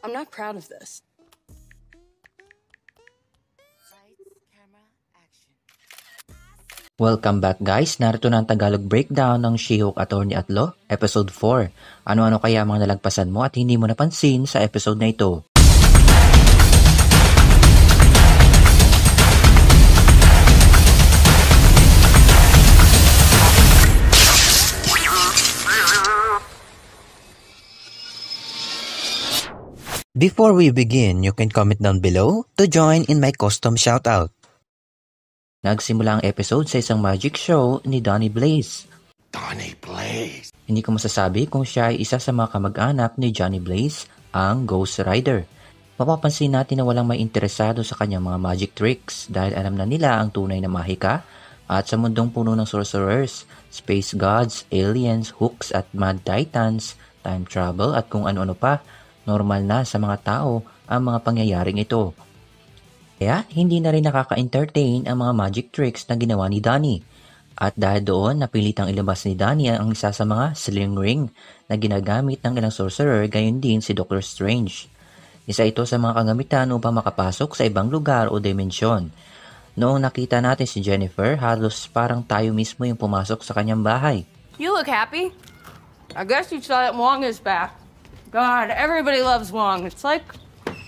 I'm not proud of this. Welcome back guys, narito na ang Tagalog breakdown ng She-Hulk Attorney at Law, Episode 4. Ano-ano kaya mga nalagpasan mo at hindi mo napansin sa episode na ito? Before we begin, you can comment down below to join in my custom shoutout. Nagsimula ang episode sa isang magic show ni Donny Blaze. Donny Blaze! Hindi ko masasabi kung siya ay isa sa mga kamag-anak ni Johnny Blaze, ang Ghost Rider. Mapapansin natin na walang may interesado sa kanyang mga magic tricks dahil alam na nila ang tunay na mahika at sa mundong puno ng sorcerers, space gods, aliens, hooks at mad titans, time travel at kung ano-ano pa, normal na sa mga tao ang mga pangyayaring ito. Kaya hindi na rin nakaka-entertain ang mga magic tricks na ginawa ni Donny. At dahil doon, napilitang ilabas ni Donny ang isa sa mga sling ring na ginagamit ng ilang sorcerer, gayon din si Doctor Strange. Isa ito sa mga kagamitan upang makapasok sa ibang lugar o dimensyon. Noong nakita natin si Jennifer, halos parang tayo mismo yung pumasok sa kanyang bahay. You look happy. I guess you saw that Wong is back. God, everybody loves Wong. It's like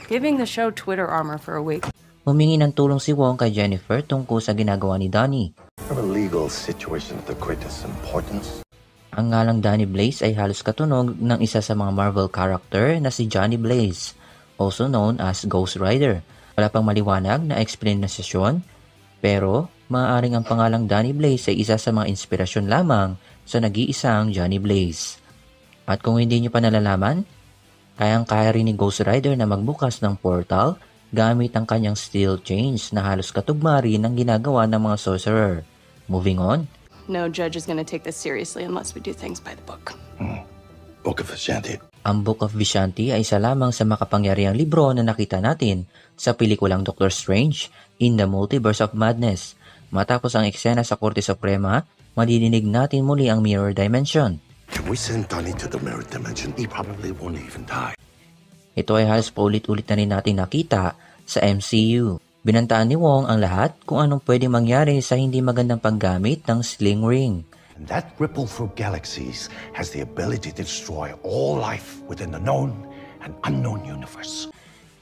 giving the show Twitter armor for a week. Humingi ng tulong si Wong kay Jennifer tungkol sa ginagawa ni Donny. A legal situation of the greatest importance. Ang ngalang Donny Blaze ay halos katunog ng isa sa mga Marvel character na si Johnny Blaze, also known as Ghost Rider. Wala pang maliwanag na explanation, pero maaaring ang pangalang Donny Blaze ay isa sa mga inspirasyon lamang sa nag-iisang Johnny Blaze. At kung hindi nyo pa nalalaman, kayang-kaya rin ni Ghost Rider na magbukas ng portal gamit ang kanyang steel chains na halos katugma rin ng ginagawa ng mga sorcerer. Moving on. No judge is gonna take this seriously unless we do things by the book. Book of Vishanti. Ang Book of Vishanti ay isa lamang sa makapangyarihang libro na nakita natin sa pelikulang Doctor Strange in the Multiverse of Madness. Matapos ang eksena sa Korte Suprema, madidinig natin muli ang Mirror Dimension. If we send Donny to the mirror dimension, he probably won't even die. Ito ay halos paulit-ulit na rin natin nakita sa MCU. Binantaan ni Wong ang lahat kung anong pwede mangyari sa hindi magandang paggamit ng sling ring. And that ripple through galaxies has the ability to destroy all life within the known and unknown universe.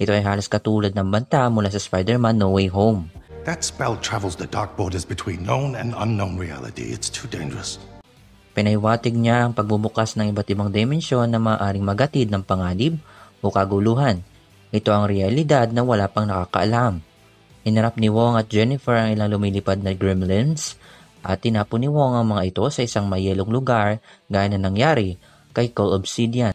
Ito ay halos katulad ng banta mula sa Spider-Man No Way Home. That spell travels the dark borders between known and unknown reality. It's too dangerous. Pinaywatig niya ang pagbubukas ng iba't ibang dimensyon na maaaring magatid ng panganib o kaguluhan. Ito ang realidad na wala pang nakakaalam. Hinarap ni Wong at Jennifer ang ilang lumilipad na gremlins at tinapon ni Wong ang mga ito sa isang mayelong lugar gaya na nangyari kay Cole Obsidian.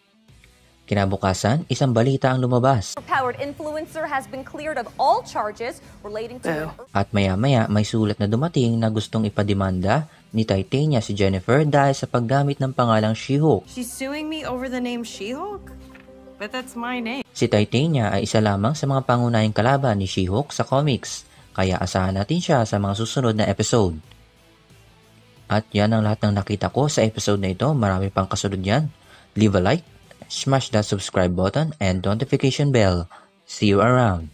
Kinabukasan, isang balita ang lumabas. Powered influencer has been cleared of all charges relating to... At maya-maya may sulat na dumating na gustong ipademanda ni Titania si Jennifer dahil sa paggamit ng pangalang She-Hulk. She's suing me over the name She-Hulk? But that's my name. Si Titania ay isa lamang sa mga pangunahing kalaban ni She-Hulk sa comics, kaya asahan natin siya sa mga susunod na episode. At yan ang lahat ng nakita ko sa episode na ito. Marami pang kasunod yan. Leave a like, smash that subscribe button and notification bell. See you around.